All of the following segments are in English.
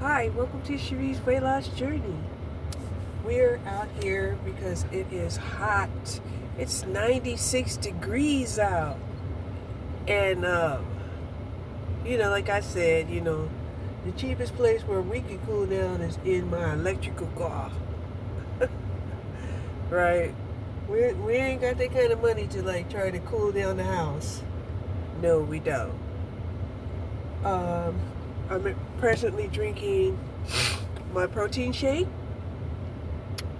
Hi, welcome to Cherie's Weight Loss Journey. We're out here because it is hot. It's 96 degrees out. And, like I said, the cheapest place where we can cool down is in my electrical car. Right? We ain't got that kind of money to, try to cool down the house. No, we don't. I'm presently drinking my protein shake.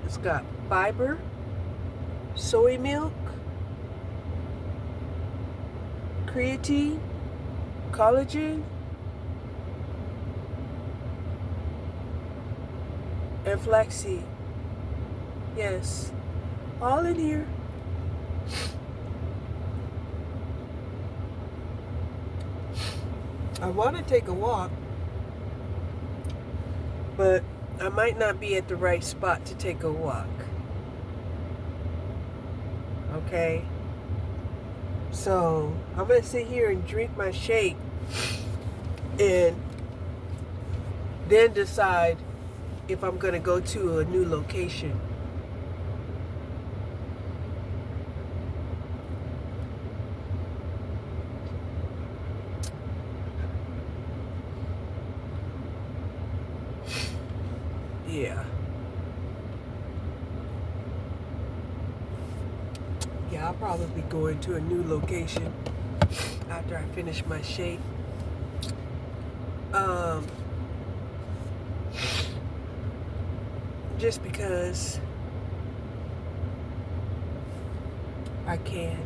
It's got fiber, soy milk, creatine, collagen, and flaxseed. Yes, all in here. I want to take a walk, but I might not be at the right spot to take a walk. Okay? So, I'm going to sit here and drink my shake and then decide if I'm going to go to a new location. Yeah, I'll probably go into a new location after I finish my shake. Just because I can.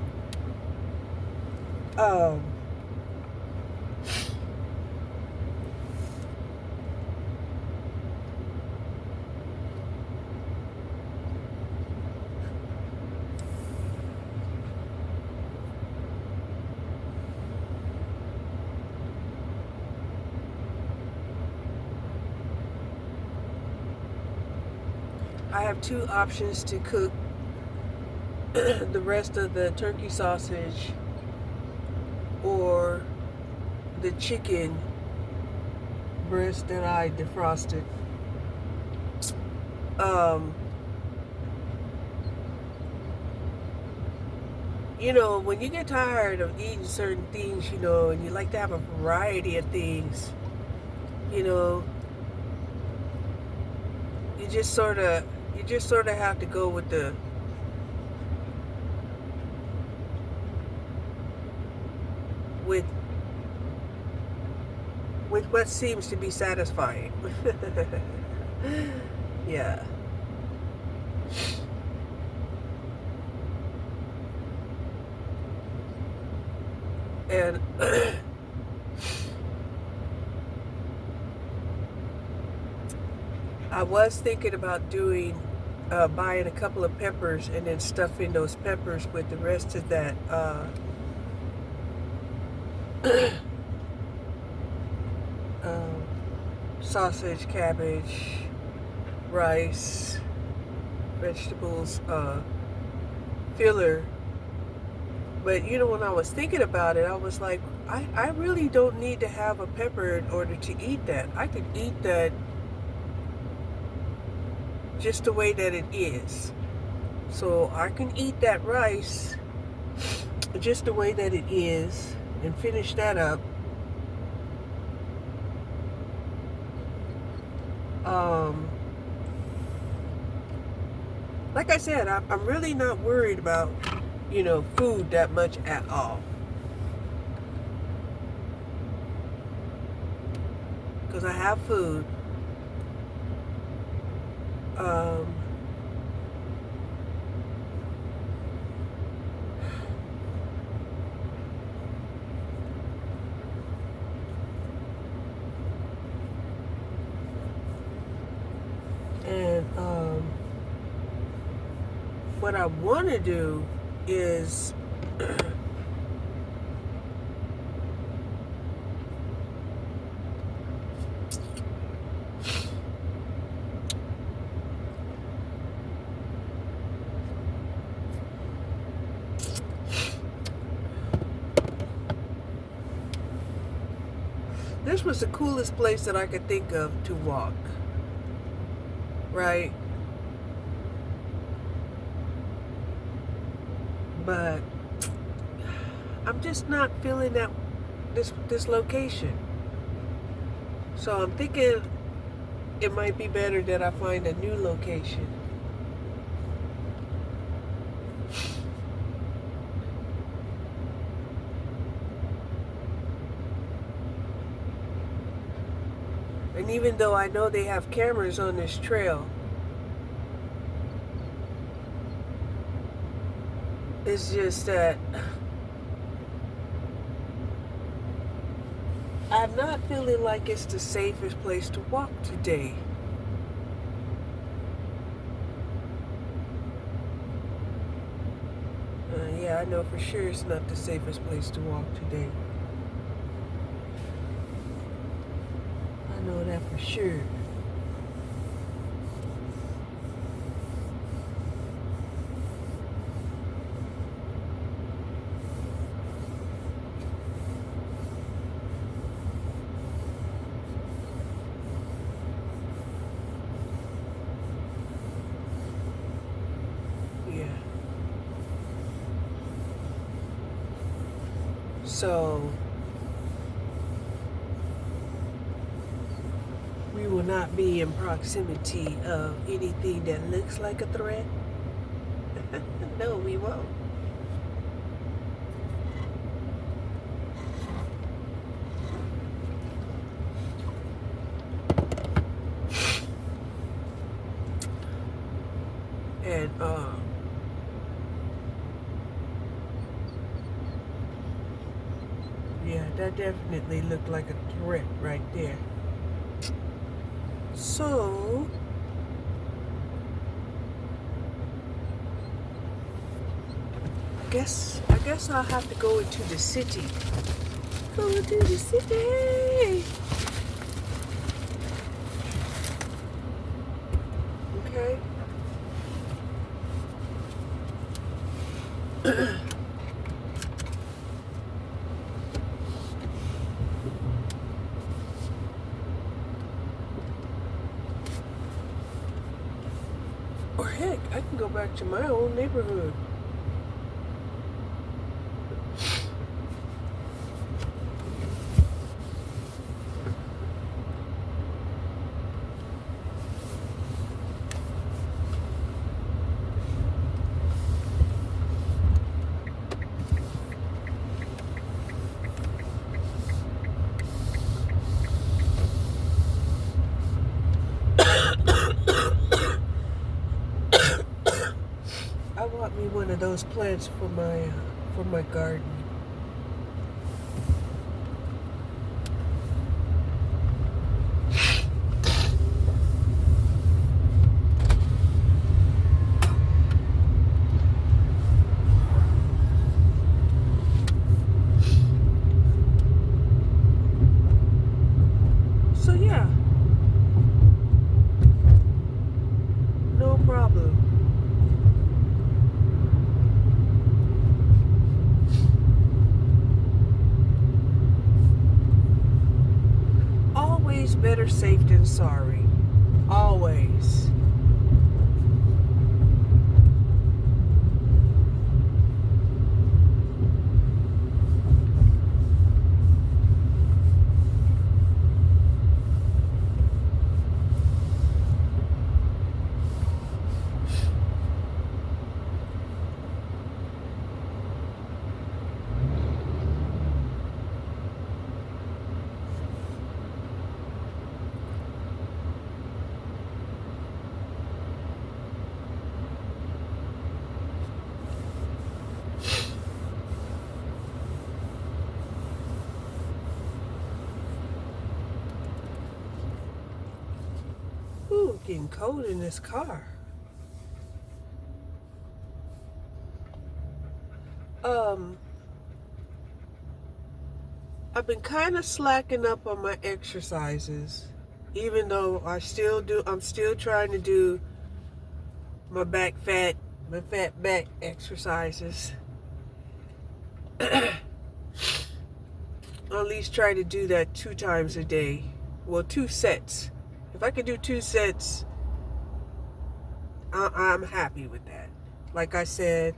I have two options to cook the rest of the turkey sausage or the chicken breast that I defrosted. When you get tired of eating certain things, and you like to have a variety of things, you just sort of have to go with what seems to be satisfying. Yeah. And I was thinking about buying a couple of peppers and then stuffing those peppers with the rest of that sausage, cabbage, rice, vegetables, filler. But when I was thinking about it, I was like, I really don't need to have a pepper in order to eat that. I could eat that just the way that it is. So I can eat that rice just the way that it is and finish that up. Like I said, I'm really not worried about, food that much at all. Because I have food. And what I want to do is this was the coolest place that I could think of to walk, right? But I'm just not feeling that this location. So I'm thinking it might be better that I find a new location. And even though I know they have cameras on this trail, it's just that I'm not feeling like it's the safest place to walk today. Yeah, I know for sure it's not the safest place to walk today. I know that for sure. Yeah. So we will not be in proximity of anything that looks like a threat. No, we won't. And yeah, that definitely looked like a threat right there. So I guess I'll have to go into the city. Go into the city. Okay. Or heck, I can go back to my own neighborhood. I want me one of those plants for my garden. So yeah, no problem. Always better safe than sorry. Always. Ooh, getting cold in this car. I've been kind of slacking up on my exercises, even though I'm still trying to do my fat back exercises. On least try to do that 2 times a day. Well, 2 sets. If I could do 2 sets, I'm happy with that. Like I said,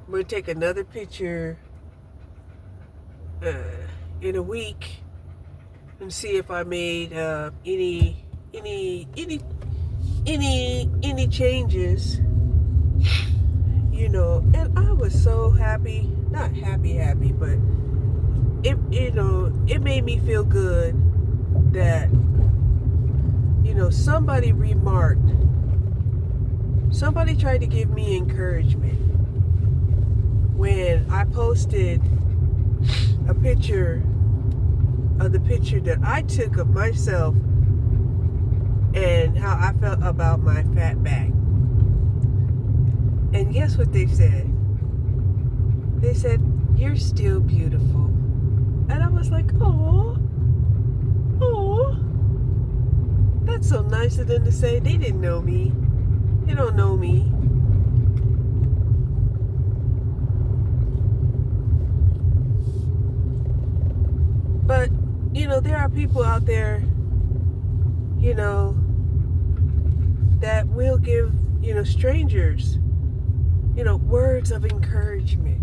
I'm going to take another picture in a week and see if I made any changes, you know. And I was so happy, not happy, but it, you know, it made me feel good that, you know, somebody remarked, somebody tried to give me encouragement when I posted a picture of the picture that I took of myself and how I felt about my fat back. And guess what they said? They said, "You're still beautiful." And I was like, "Oh, that's so nice of them to say." They didn't know me. They don't know me. But, you know, there are people out there, you know, that will give, you know, strangers, you know, words of encouragement.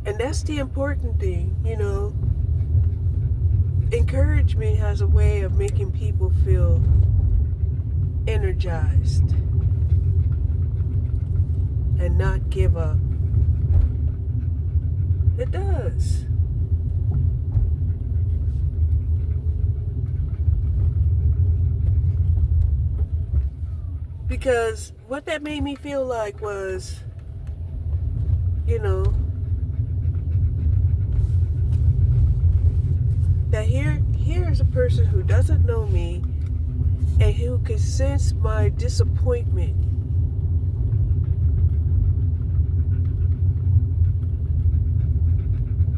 And that's the important thing, you know. Encouragement has a way of making people feel energized and not give up. It does. Because what that made me feel like was, you know, that here's a person who doesn't know me and who can sense my disappointment.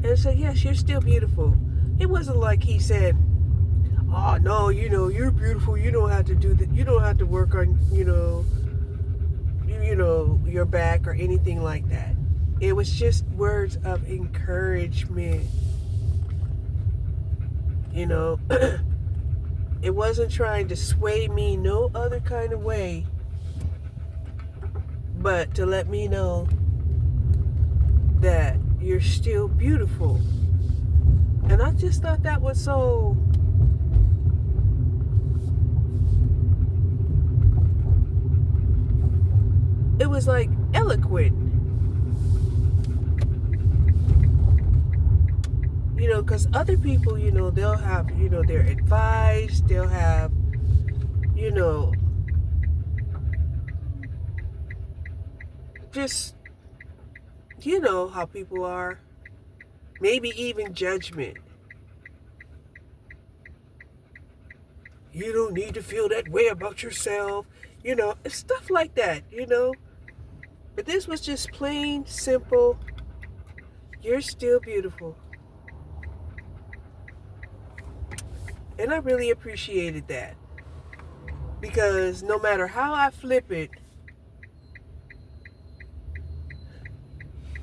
And say, "Yes, you're still beautiful." It wasn't like he said, "Oh no, you know, you're beautiful. You don't have to do that. You don't have to work on, you know, your back or anything like that." It was just words of encouragement. You know, it wasn't trying to sway me no other kind of way, but to let me know that you're still beautiful. And I just thought that was so, it was like eloquent. You know, because other people, you know, they'll have, you know, their advice, they'll have, you know, just, you know how people are. Maybe even judgment. You don't need to feel that way about yourself. You know, stuff like that, you know. But this was just plain, simple, "You're still beautiful." And I really appreciated that. Because no matter how I flip it,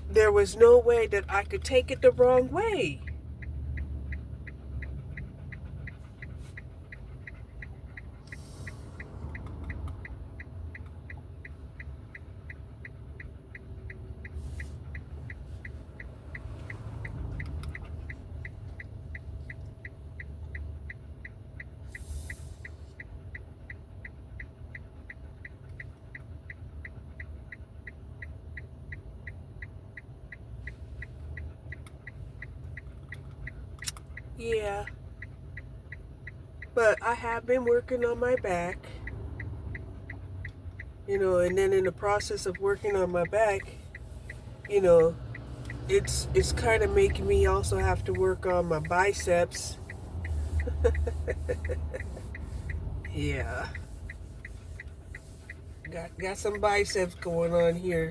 there was no way that I could take it the wrong way. Yeah. But I have been working on my back. You know, and then in the process of working on my back, you know, it's kind of making me also have to work on my biceps. Yeah. Got some biceps going on here.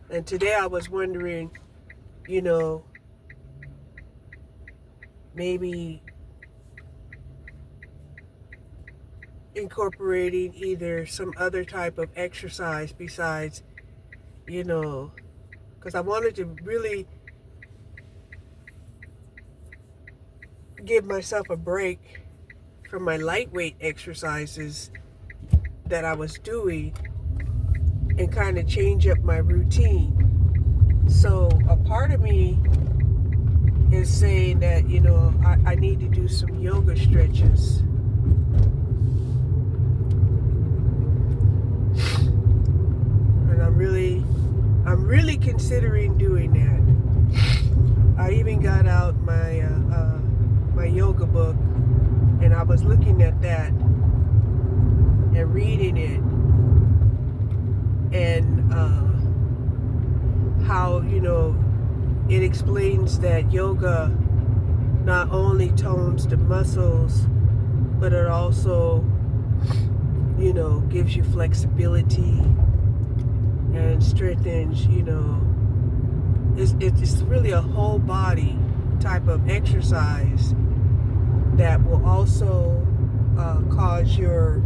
And today I was wondering, you know, maybe incorporating either some other type of exercise besides, because I wanted to really give myself a break from my lightweight exercises that I was doing and kind of change up my routine. So a part of me is saying that, I need to do some yoga stretches. And I'm really considering doing that. I even got out my my yoga book, and I was looking at that and reading it, and how it explains that yoga not only tones the muscles, but it also gives you flexibility and strengthens, it's really a whole body type of exercise that will also cause your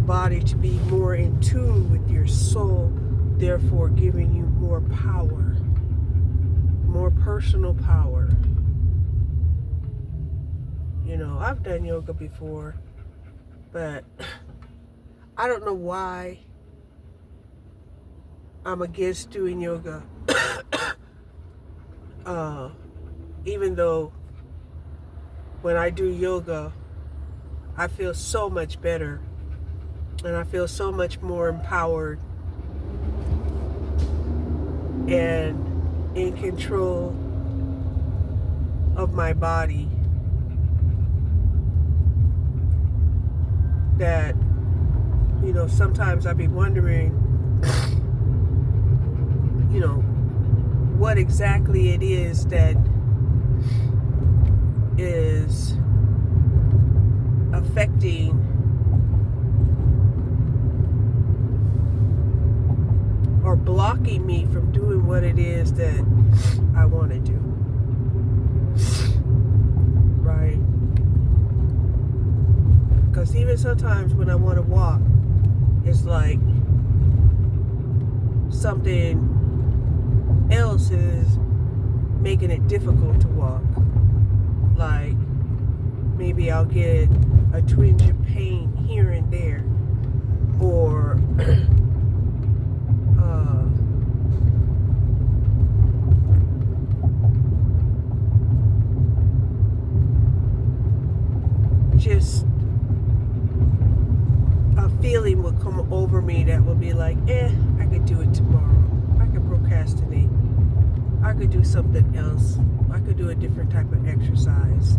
body to be more in tune with your soul, therefore giving you more power, more personal power. I've done yoga before, but I don't know why I'm against doing yoga. Even though when I do yoga, I feel so much better and I feel so much more empowered and in control of my body, that sometimes I be wondering what exactly it is that is affecting or blocking me from doing what it is that I want to do. Right? Because even sometimes when I want to walk, it's like something else is making it difficult to walk. Like maybe I'll get a twinge of pain here and there, or just a feeling will come over me that will be like, I could do it tomorrow. I could procrastinate. I could do something else. I could do a different type of exercise.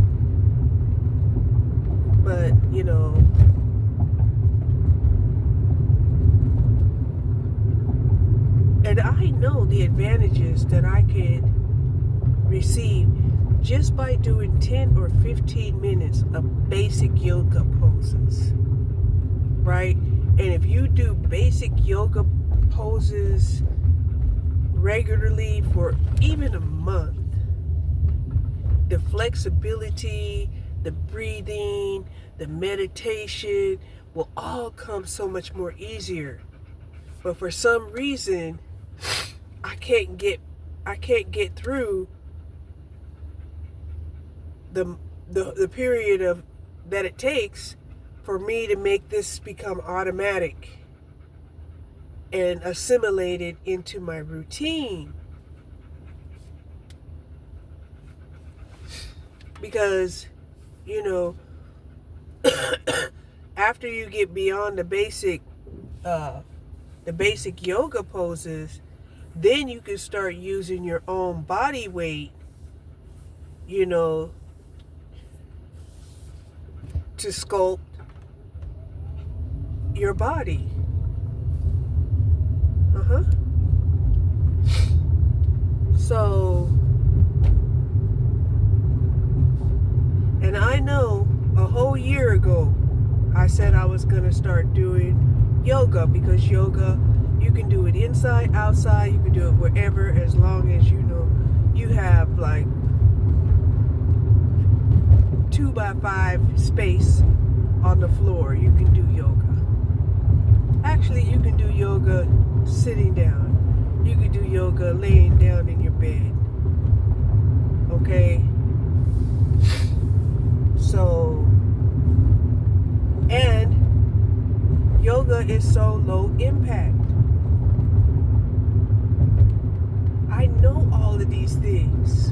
But, and I know the advantages that I could receive just by doing 10 or 15 minutes of basic yoga poses, right? And if you do basic yoga poses regularly for even a month, the flexibility, the breathing, the meditation will all come so much more easier. But for some reason, I can't get through the period of that it takes for me to make this become automatic and assimilated into my routine. Because, after you get beyond the basic yoga poses, then you can start using your own body weight, to sculpt your body. So, and I know a whole year ago, I said I was going to start doing yoga, because yoga, you can do it inside, outside, you can do it wherever, as long as you have like 2x5 space on the floor. You can do yoga. Actually, you can do yoga sitting down. You can do yoga laying down in your bed. Okay? So, and yoga is so low impact. I know all of these things.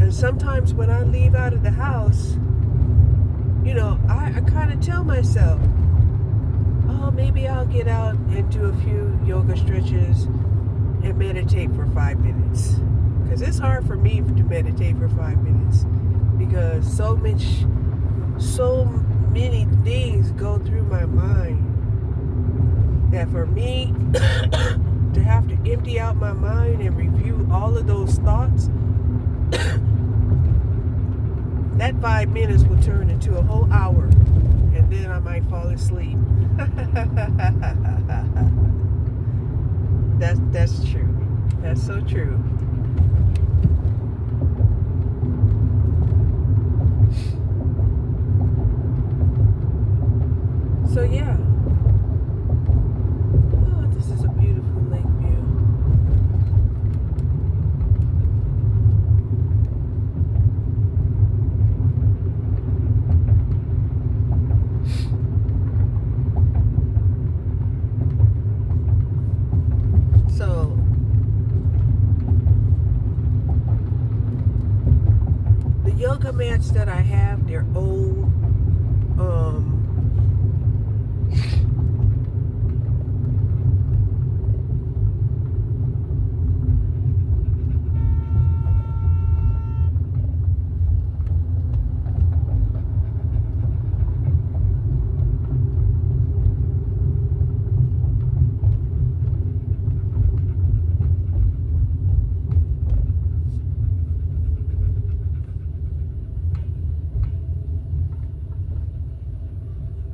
And sometimes when I leave out of the house, you know, I kind of tell myself, oh, maybe I'll get out and do a few yoga stretches and meditate for 5 minutes. Because it's hard for me to meditate for 5 minutes. Because so many things go through my mind that for me to have to empty out my mind and review all of those thoughts, that 5 minutes will turn into a whole hour, and then I might fall asleep. That's true. That's so true. So yeah. Oh, this is a beautiful lake view. So the yoga mats that I have, they're old.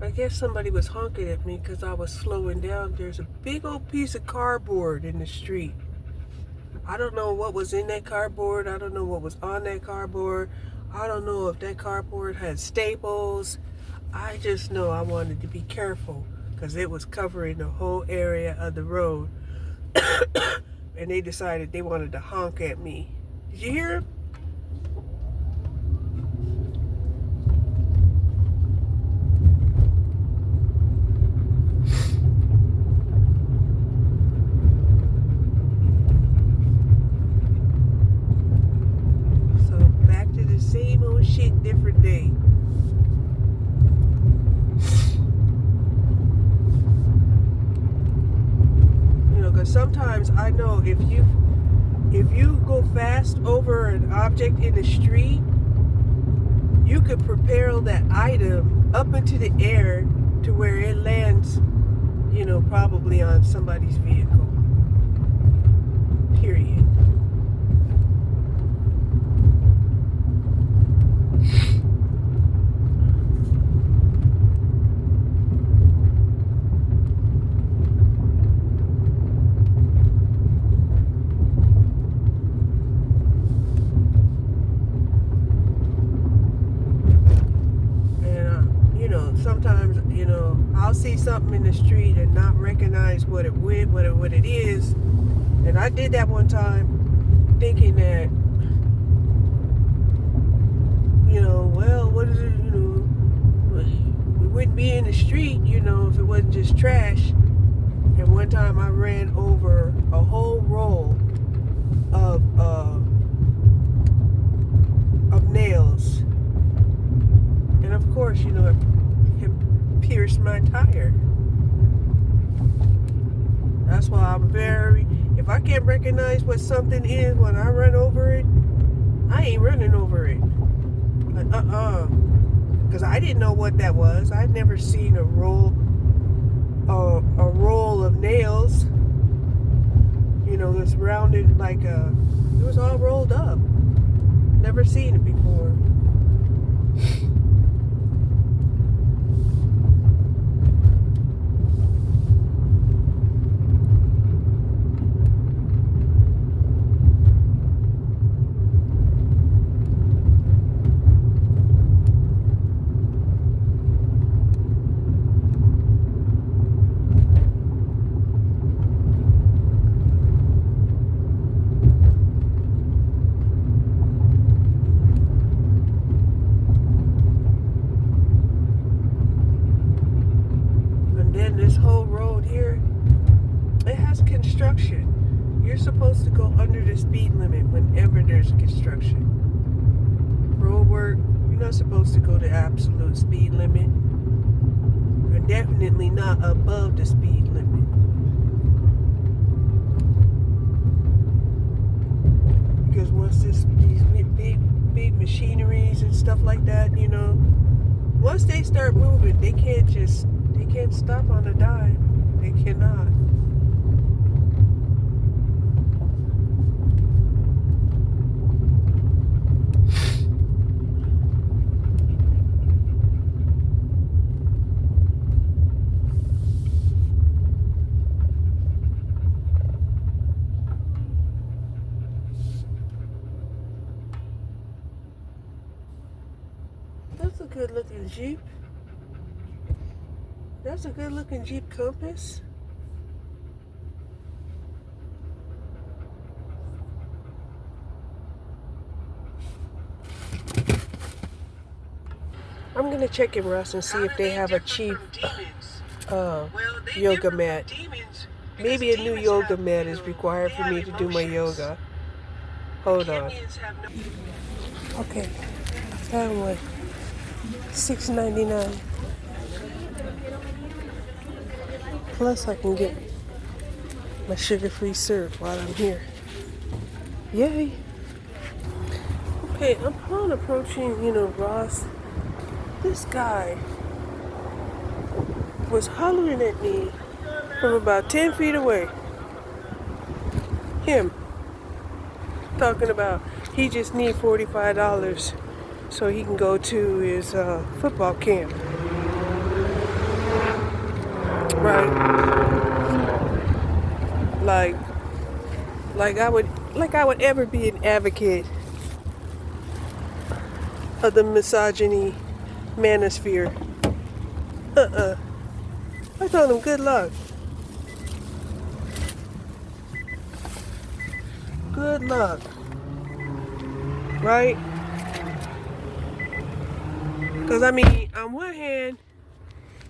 I guess somebody was honking at me because I was slowing down. There's a big old piece of cardboard in the street. I don't know what was in that cardboard. I don't know what was on that cardboard. I don't know if that cardboard had staples. I just know I wanted to be careful because it was covering the whole area of the road. And they decided they wanted to honk at me. Did you hear him? Same old shit, different day. You know, because sometimes I know if you go fast over an object in the street, you could propel that item up into the air to where it lands, you know, probably on somebody's vehicle. Period. Sometimes, you know, I'll see something in the street and not recognize what it is. And I did that one time, thinking that, you know, well, what is it, you know, we wouldn't be in the street, you know, if it wasn't just trash. And one time I ran over a whole roll of nails. And of course, you know, it pierced my tire. That's why I'm if I can't recognize what something is when I run over it, I ain't running over it. Like, because I didn't know what that was. I'd never seen a roll of nails. You know, it's rounded like it was all rolled up. Never seen it before. here, it has construction. You're supposed to go under the speed limit whenever there's construction. Road work, you're not supposed to go the absolute speed limit. You're definitely not above the speed limit. Because once these big machineries and stuff like that, once they start moving, they can't stop on a dime. They cannot. That's a good looking Jeep. That's a good looking Jeep Compass. I'm gonna check in Russ and see if they have a cheap yoga mat. Maybe a new yoga mat is required for me to do my yoga. Hold on. Okay, found one. $6.99. Plus I can get my sugar-free syrup while I'm here. Yay! Okay, upon approaching, Ross, this guy was hollering at me from about 10 feet away. Him. Talking about he just need $45 so he can go to his football camp. Right? Like I would ever be an advocate of the misogyny manosphere. I told him good luck. Good luck. Right? Because on one hand,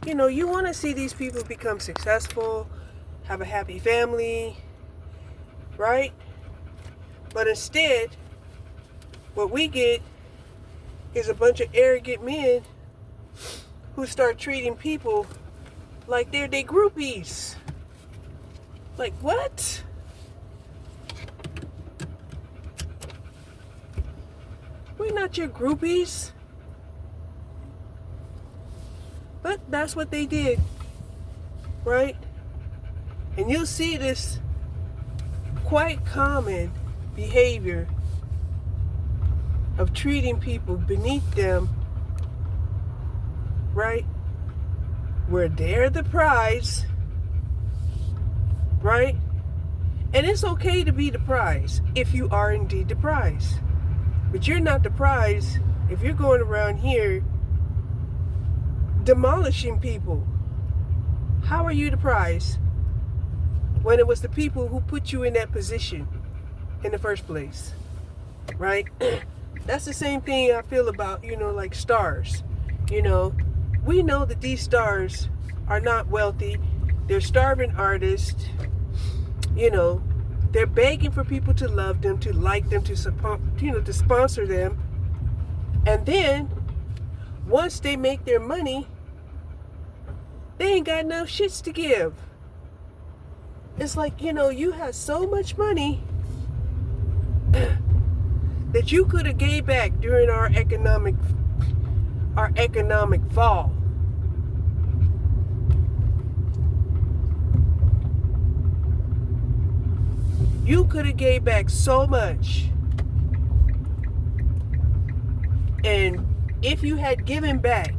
you want to see these people become successful, have a happy family, right? But instead, what we get is a bunch of arrogant men who start treating people like they're their groupies. Like, what? We're not your groupies. But that's what they did, right? And you'll see this quite common behavior of treating people beneath them, right? Where they're the prize, right? And it's okay to be the prize if you are indeed the prize. But you're not the prize if you're going around here demolishing people. How are you the prize when it was the people who put you in that position in the first place, right? That's the same thing I feel about, like stars. We know that these stars are not wealthy. They're starving artists. They're begging for people to love them, to like them, to support, to sponsor them. And then once they make their money, they ain't got no shits to give. It's like, you have so much money that you could have gave back during our economic fall. You could have gave back so much. And if you had given back,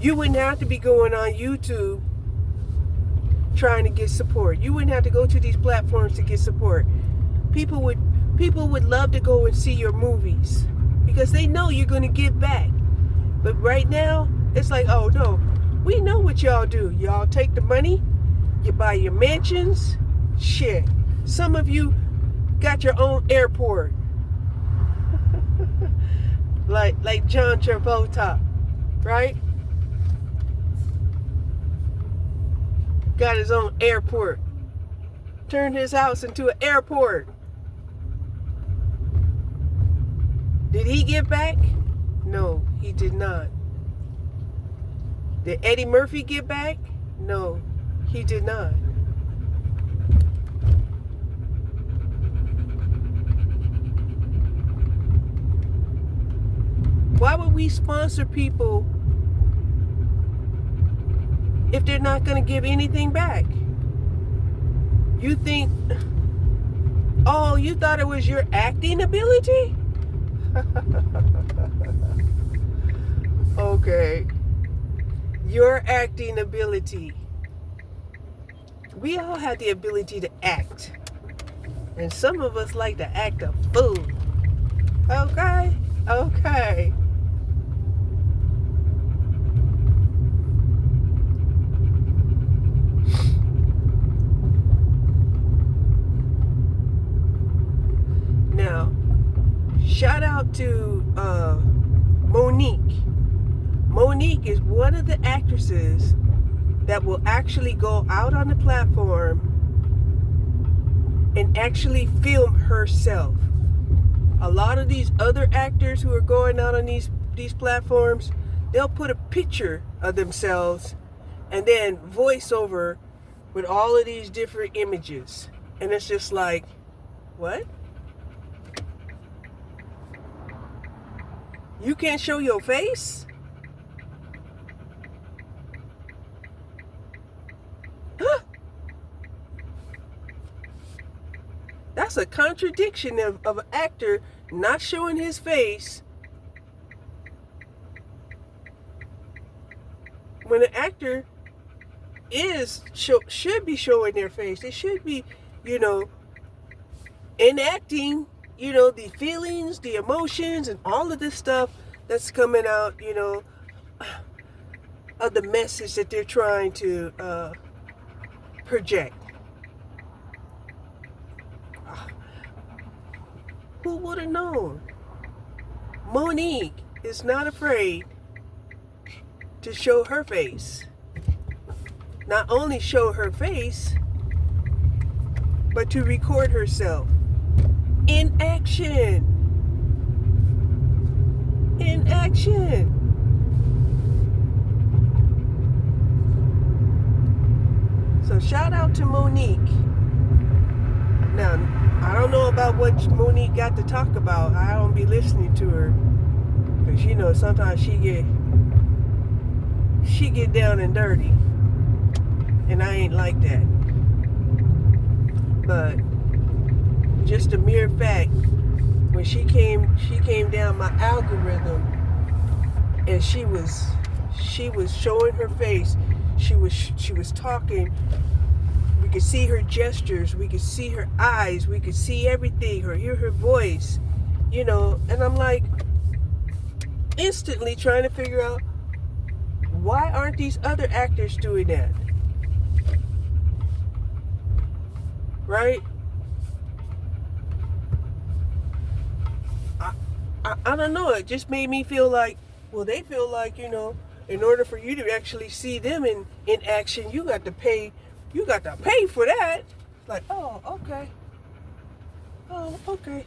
you wouldn't have to be going on YouTube trying to get support. You wouldn't have to go to these platforms to get support. People would love to go and see your movies because they know you're going to give back. But right now, it's like, oh no, we know what y'all do. Y'all take the money, you buy your mansions, shit. Some of you got your own airport. like John Travolta, right? got his own airport. Turned his house into an airport. Did he give back? No, he did not. Did Eddie Murphy give back? No, he did not. Why would we sponsor people if they're not going to give anything back? You think, oh, you thought it was your acting ability? Okay. Your acting ability. We all have the ability to act. And some of us like to act a fool. Okay? Okay. Now, shout out to Monique. Monique is one of the actresses that will actually go out on the platform and actually film herself. A lot of these other actors who are going out on these platforms, they'll put a picture of themselves and then voice over with all of these different images. And it's just like, what? You can't show your face? Huh? That's a contradiction of an actor not showing his face. When an actor should be showing their face. They should be, enacting, the feelings, the emotions, and all of this stuff that's coming out, of the message that they're trying to project. Who would have known? Monique is not afraid to show her face. Not only show her face, but to record herself in action. In action. So shout out to Monique. Now, I don't know about what Monique got to talk about. I don't be listening to her. Because, sometimes she get down and dirty. And I ain't like that. But just a mere fact, when she came down my algorithm and she was showing her face, she was talking. We could see her gestures, we could see her eyes, we could see everything, hear her voice, and I'm like instantly trying to figure out, why aren't these other actors doing that? Right? I don't know, it just made me feel like, well, they feel like, in order for you to actually see them in action, you got to pay for that. Like, oh, okay. Oh, okay.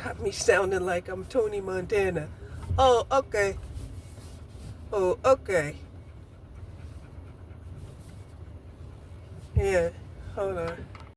Got me sounding like I'm Tony Montana. Oh, okay. Oh, okay. Yeah, hold on.